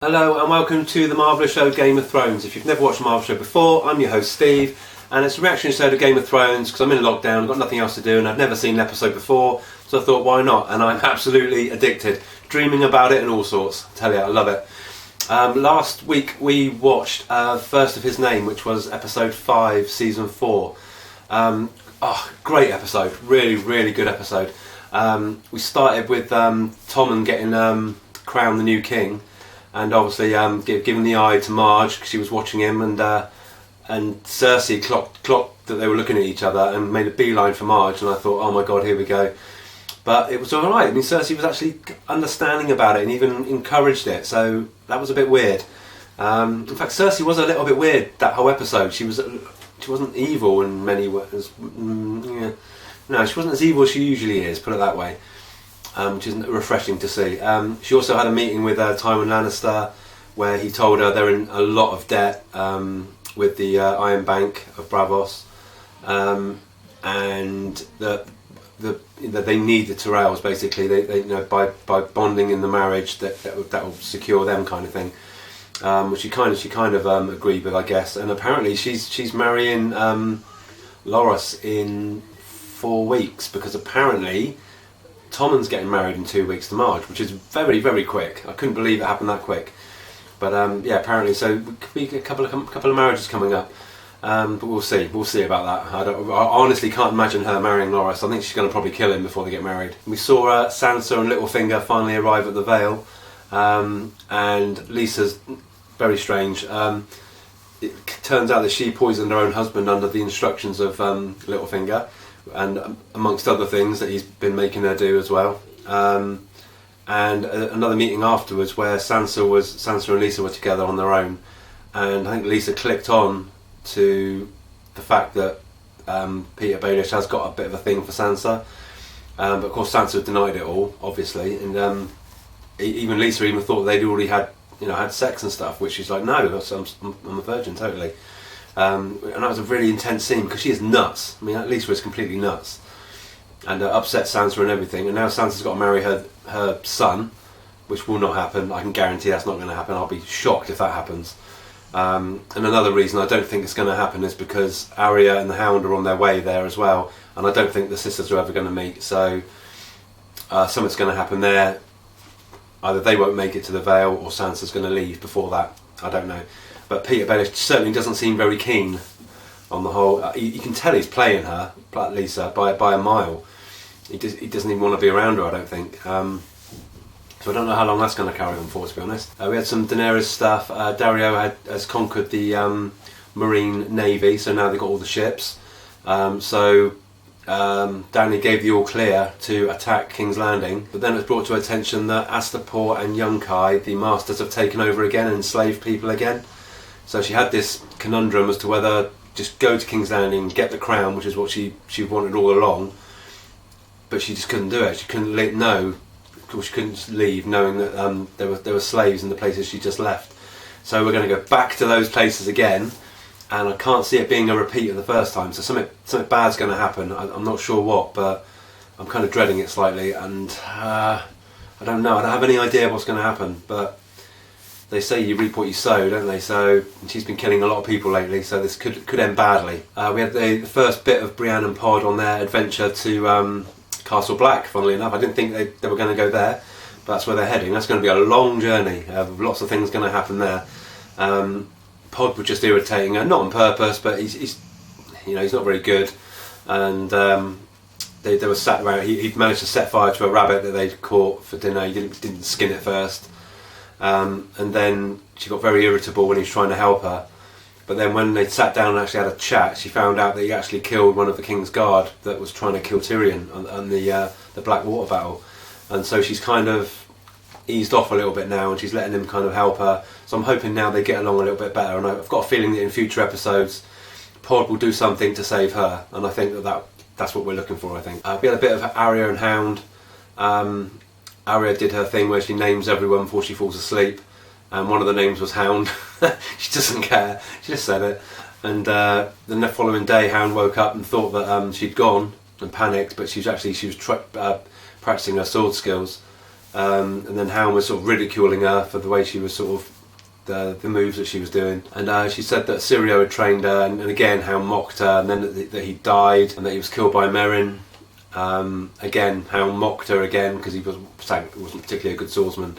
Hello and welcome to the Marvellous Show Game of Thrones. If you've never watched the Marvellous Show before, I'm your host Steve, and it's a reaction show to Game of Thrones because I'm in lockdown, I've got nothing else to do, and I've never seen an episode before, so I thought why not, and I'm absolutely addicted, dreaming about it and all sorts. I tell you, I love it. Last week we watched First of His Name, which was episode 5, season 4. Great episode, really good episode. We started with Tommen getting crowned the new king, and obviously giving the eye to Marge because she was watching him, and Cersei clocked that they were looking at each other and made a beeline for Marge, and I thought, oh my god, here we go. But it was alright. I mean, Cersei was actually understanding about it and even encouraged it, so that was a bit weird. In fact, Cersei was a little bit weird that whole episode. She wasn't evil in many ways. No, she wasn't as evil as she usually is, put it that way. Which is refreshing to see. She also had a meeting with Tywin Lannister where he told her they're in a lot of debt with the Iron Bank of Braavos, and that they need the Tyrells basically. They by bonding in the marriage that will secure them, kind of thing. Which she kind of agreed with, I guess. And apparently she's marrying Loras in 4 weeks, because apparently Tommen's getting married in 2 weeks to Marge, which is very quick. I couldn't believe it happened that quick. But yeah, apparently, so it could be a couple of marriages coming up. But we'll see about that. I honestly can't imagine her marrying Loras. I think she's going to probably kill him before they get married. We saw Sansa and Littlefinger finally arrive at the Vale, and Lisa's very strange. It turns out that she poisoned her own husband under the instructions of Littlefinger, and amongst other things that he's been making her do as well. And another meeting afterwards where Sansa and Lisa were together on their own, and I think Lisa clicked on to the fact that Peter Baelish has got a bit of a thing for Sansa, but of course Sansa denied it all, obviously, and even Lisa even thought they'd already had sex and stuff, which she's like, no, I'm a virgin, totally. And that was a really intense scene because she is nuts. I mean, Lisa was completely nuts, and upset Sansa and everything. And now Sansa's got to marry her son, which will not happen. I can guarantee that's not going to happen. I'll be shocked if that happens. And another reason I don't think it's going to happen is because Arya and the Hound are on their way there as well, and I don't think the sisters are ever going to meet. So something's going to happen there. Either they won't make it to the Vale, or Sansa's going to leave before that. I don't know. But Peter Baelish certainly doesn't seem very keen on the whole. You can tell he's playing her, Lisa, by a mile. He doesn't even want to be around her, I don't think. So I don't know how long that's going to carry on for, to be honest. We had some Daenerys stuff. Daario has conquered the Marine Navy, so now they've got all the ships. So Dany gave the all clear to attack King's Landing, but then it was brought to attention that Astapor and Yunkai, the masters, have taken over again and enslaved people again. So she had this conundrum as to whether just go to King's Landing and get the crown, which is what she wanted all along, but she just couldn't do it. She couldn't she couldn't just leave knowing that there were slaves in the places she just left. So we're going to go back to those places again, and I can't see it being a repeat of the first time. So something bad's going to happen. I'm not sure what, but I'm kind of dreading it slightly, and I don't know. I don't have any idea what's going to happen, but they say you reap what you sow, don't they? So she's been killing a lot of people lately, so this could end badly. We had the first bit of Brienne and Pod on their adventure to Castle Black, funnily enough. I didn't think they were going to go there, but that's where they're heading. That's going to be a long journey. Lots of things going to happen there. Pod was just irritating her, not on purpose, but he's not very good. And they were sat around. He managed to set fire to a rabbit that they'd caught for dinner. He didn't skin it first. And then she got very irritable when he was trying to help her. But then when they sat down and actually had a chat, she found out that he actually killed one of the King's Guard that was trying to kill Tyrion on the Blackwater battle. And so she's kind of eased off a little bit now, and she's letting him kind of help her. So I'm hoping now they get along a little bit better, and I've got a feeling that in future episodes Pod will do something to save her, and I think that's what we're looking for, I think. We had a bit of Arya and Hound. Arya did her thing where she names everyone before she falls asleep, and one of the names was Hound. She doesn't care, she just said it. And the following day Hound woke up and thought that she'd gone and panicked, but she was practicing her sword skills. and then Hound was sort of ridiculing her for the way she was sort of the moves that she was doing, and she said that Syrio had trained her, and again Hound mocked her, and then that he died and that he was killed by Meryn. Again, Hound mocked her again because he wasn't particularly a good swordsman,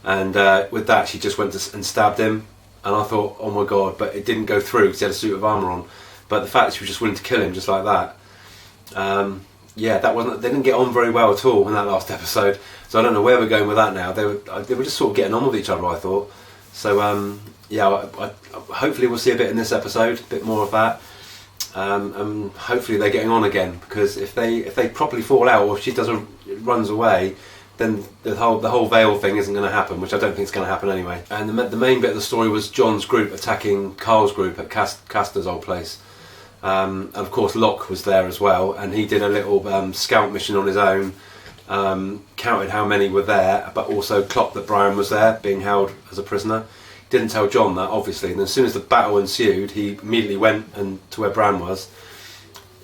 and with that she just went and stabbed him, and I thought, oh my god, but it didn't go through because he had a suit of armour on. But the fact that she was just willing to kill him just like that, they didn't get on very well at all in that last episode. So I don't know where we're going with that now. They were just sort of getting on with each other, I thought. So hopefully we'll see a bit in this episode, a bit more of that, and hopefully they're getting on again. Because if they properly fall out, or if she runs away, then the whole Vale thing isn't going to happen, which I don't think is going to happen anyway. And the main bit of the story was Jon's group attacking Carl's group at Castor's old place. And of course Locke was there as well, and he did a little scout mission on his own, counted how many were there, but also clocked that Bran was there, being held as a prisoner. He didn't tell Jon that, obviously, and as soon as the battle ensued, he immediately went to where Bran was,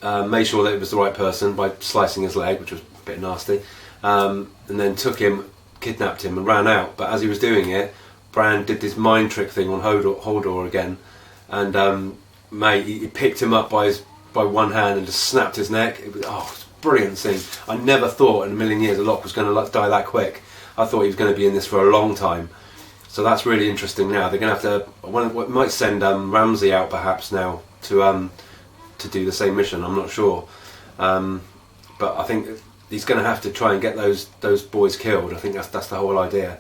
made sure that it was the right person by slicing his leg, which was a bit nasty, and then took him, kidnapped him and ran out. But as he was doing it, Bran did this mind trick thing on Hodor again, and he picked him up by one hand and just snapped his neck. It was a brilliant scene. I never thought in a million years a Locke was going to die that quick. I thought he was going to be in this for a long time. So that's really interesting. Now they're going to have to. Might send Ramsay out perhaps now to do the same mission. I'm not sure, but I think he's going to have to try and get those boys killed. I think that's the whole idea.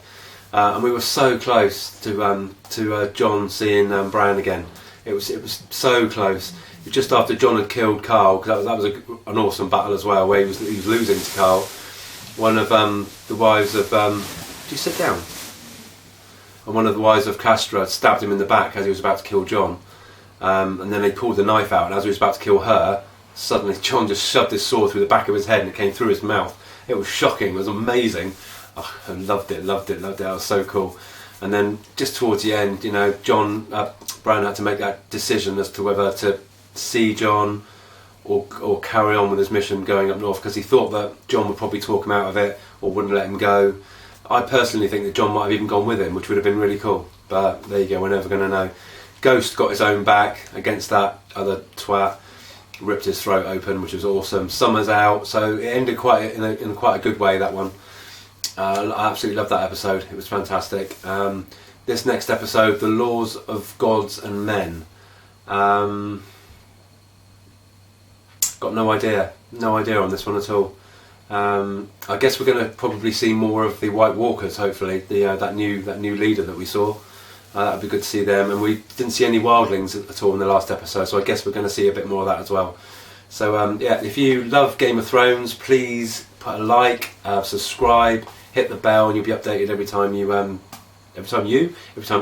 And we were so close to Jon seeing Bran again. It was so close. Just after Jon had killed Carl, because that was an awesome battle as well, where he was losing to Carl. One of the wives of do you sit down? And one of the wives of Castra stabbed him in the back as he was about to kill Jon, and then they pulled the knife out, and as he was about to kill her, suddenly Jon just shoved his sword through the back of his head and it came through his mouth. It was shocking. It was amazing. Oh, I loved it. That was so cool. And then just towards the end, Bran had to make that decision as to whether to see Jon or carry on with his mission going up north, because he thought that Jon would probably talk him out of it or wouldn't let him go. I personally think that Jon might have even gone with him, which would have been really cool. But there you go, we're never going to know. Ghost got his own back against that other twat, ripped his throat open, which was awesome. Summer's out, so it ended in quite a good way, that one. I absolutely loved that episode. It was fantastic. This next episode, The Laws of Gods and Men. Got no idea on this one at all. I guess we're going to probably see more of the White Walkers, hopefully. That new leader that we saw. That'd be good to see them. And we didn't see any wildlings at all in the last episode, so I guess we're going to see a bit more of that as well. So if you love Game of Thrones, please put a like, subscribe, hit the bell, and you'll be updated every time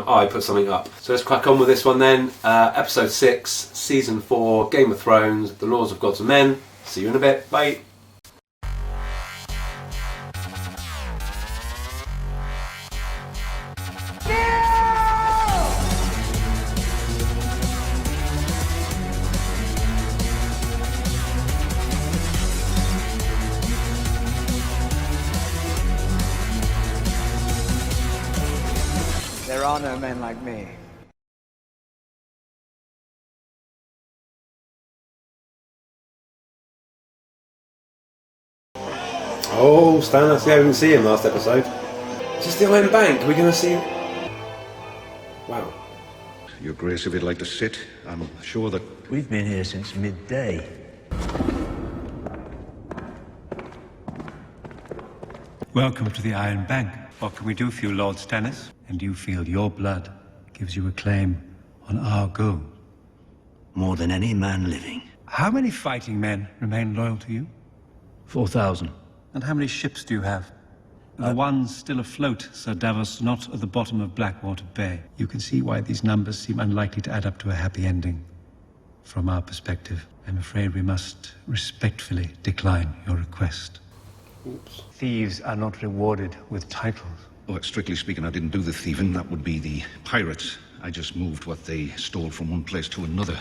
I put something up. So let's crack on with this one then. Episode 6, Season 4, Game of Thrones, The Laws of Gods and Men. See you in a bit. Bye. There are no men like me. Oh, Stannis, yeah, we didn't see him last episode. Is this the Iron Bank? Are we going to see him? Wow. Your Grace, if you'd like to sit, I'm sure that... We've been here since midday. Welcome to the Iron Bank. What can we do for you, Lord Stannis? And do you feel your blood gives you a claim on our gold? More than any man living. How many fighting men remain loyal to you? 4,000. And how many ships do you have? The ones still afloat, Sir Davos, not at the bottom of Blackwater Bay. You can see why these numbers seem unlikely to add up to a happy ending. From our perspective, I'm afraid we must respectfully decline your request. Oops. Thieves are not rewarded with titles. Oh, strictly speaking, I didn't do the thieving. That would be the pirates. I just moved what they stole from one place to another.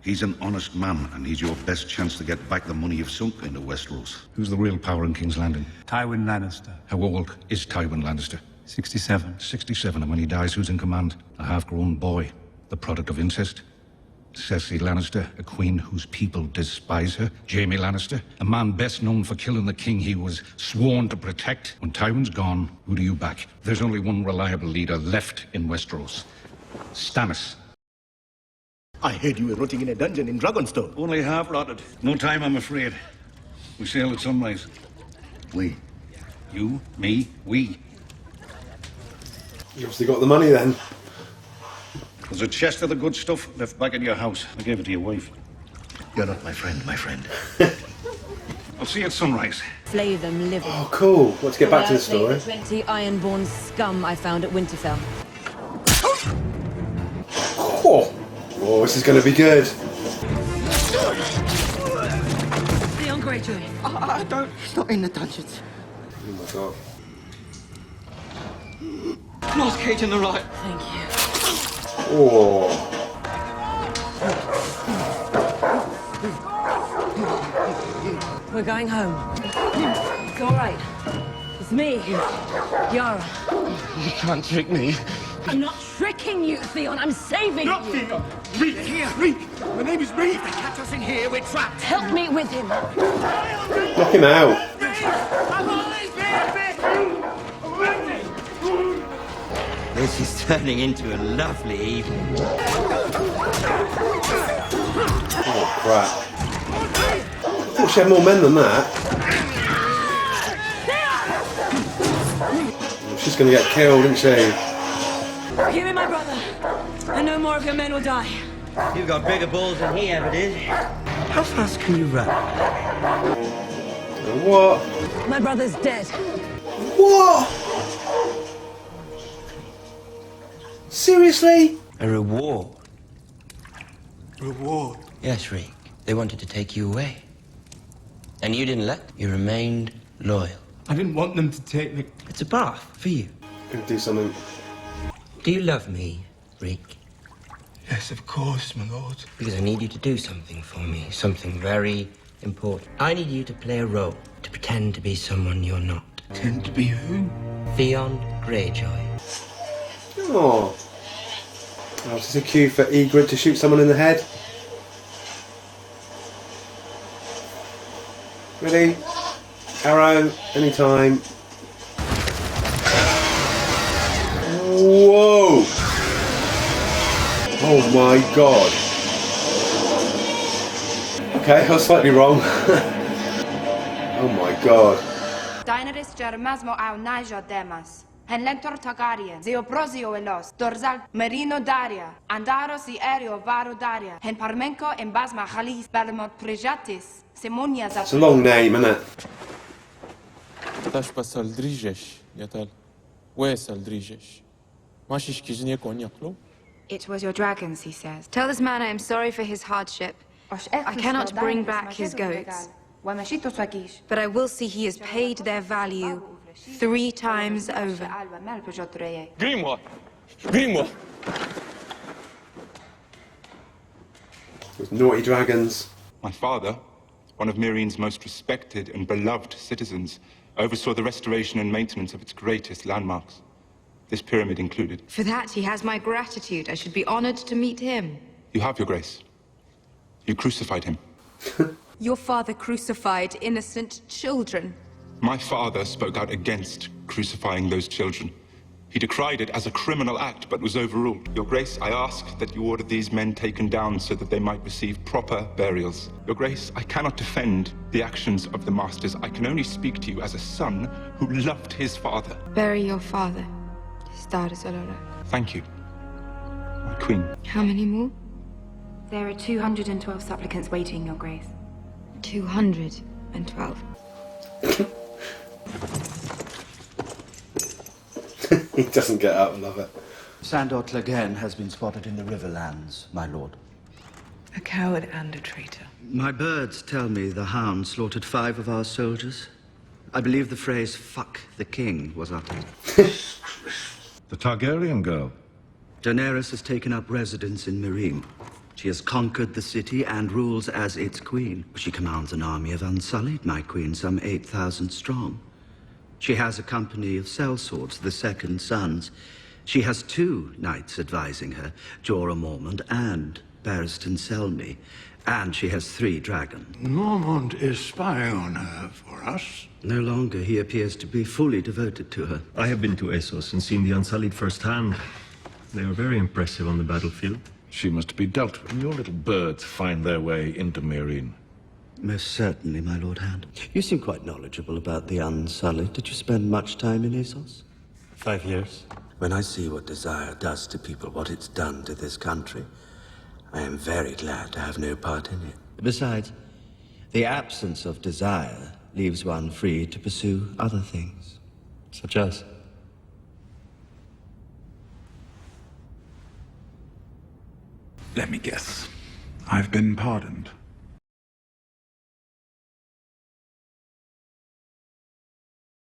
He's an honest man, and he's your best chance to get back the money you've sunk into Westeros. Who's the real power in King's Landing? Tywin Lannister, How old is Tywin Lannister? 67. 67, and when he dies, who's in command? A half-grown boy, the product of incest. Cersei Lannister, a queen whose people despise her. Jaime Lannister, a man best known for killing the king he was sworn to protect. When Tywin's gone, who do you back? There's only one reliable leader left in Westeros. Stannis. I heard you were rotting in a dungeon in Dragonstone. Only half rotted. No time, I'm afraid. We sail at sunrise. We. You, me, we. You obviously got the money then. There's a chest of the good stuff left back in your house. I gave it to your wife. You're not my friend, my friend. I'll see you at sunrise. Flay them living. Oh, cool. Let's get back to the story. 20 Ironborn scum I found at Winterfell. Oh, this is going to be good. Theon Greyjoy. Don't. He's not in the dungeons. Oh my god. Lost Cage on the right. Thank you. Oh. We're going home. It's all right. It's me, Yara. You can't trick me. I'm not tricking you, Theon. I'm saving you. Theon! Reek! Here! Reek! My name is Reek! They catch us in here, we're trapped! Help me with him. Knock him out. This is turning into a lovely evening. Oh, crap. I thought she had more men than that. She's going to get killed, isn't she? Give me my brother, and no more of your men will die. You've got bigger balls than he ever did. How fast can you run? What? My brother's dead. What? Seriously? A reward. Reward? Yes, Reek. They wanted to take you away. And you didn't let them. You remained loyal. I didn't want them to take me. It's a bath for you. Gonna do something. Do you love me, Reek? Yes, of course, my lord. Because I need you to do something for me. Something very important. I need you to play a role. To pretend to be someone you're not. Pretend to be who? Theon Greyjoy. Oh. Oh, is this a cue for Ygritte to shoot someone in the head? Ready? Arrow, anytime. Whoa! Oh my god. Okay, I was slightly wrong. Oh my god. Daenerys germasmo au najo demas. Hen lentor Targaryen, Zeoprosio elos, Dorzal Merino Daria, Andaros y Aereo Varo Daria, Hen Parmenko en Basma Halis, Belmont Prejatis, Simonia It's a long name, isn't it? Tash pasal drijesh, yatal. Wesal drijesh. Mashish kiznie konyaklo. It was your dragons, he says. Tell this man I am sorry for his hardship. I cannot bring back his goats, but I will see he has paid their value 3 times over. Grimoire! Grimoire! Those naughty dragons. My father, one of Mirien's most respected and beloved citizens, oversaw the restoration and maintenance of its greatest landmarks, this pyramid included. For that, he has my gratitude. I should be honored to meet him. You have, Your Grace. You crucified him. Your father crucified innocent children. My father spoke out against crucifying those children. He decried it as a criminal act, but was overruled. Your Grace, I ask that you order these men taken down so that they might receive proper burials. Your Grace, I cannot defend the actions of the masters. I can only speak to you as a son who loved his father. Bury your father. Thank you, my queen. How many more? There are 212 supplicants waiting, Your Grace. 212. He doesn't get up, I love it. Sandor Clegane has been spotted in the Riverlands, my lord. A coward and a traitor. My birds tell me the hound slaughtered 5 of our soldiers. I believe the phrase, "fuck the king," was uttered. The Targaryen girl. Daenerys has taken up residence in Meereen. She has conquered the city and rules as its queen. She commands an army of Unsullied, my queen, some 8,000 strong. She has a company of sellswords, the Second Sons. She has 2 knights advising her, Jorah Mormont and Barristan Selmy. And she has 3 dragons. Mormont is spying on her for us. No longer. He appears to be fully devoted to her. I have been to Essos and seen the Unsullied firsthand. They are very impressive on the battlefield. She must be dealt with. Your little birds find their way into Meereen. Most certainly, my Lord Hand. You seem quite knowledgeable about the Unsullied. Did you spend much time in Essos? 5 years. When I see what desire does to people, what it's done to this country, I am very glad to have no part in it. Besides, the absence of desire leaves one free to pursue other things. Such as? Let me guess. I've been pardoned.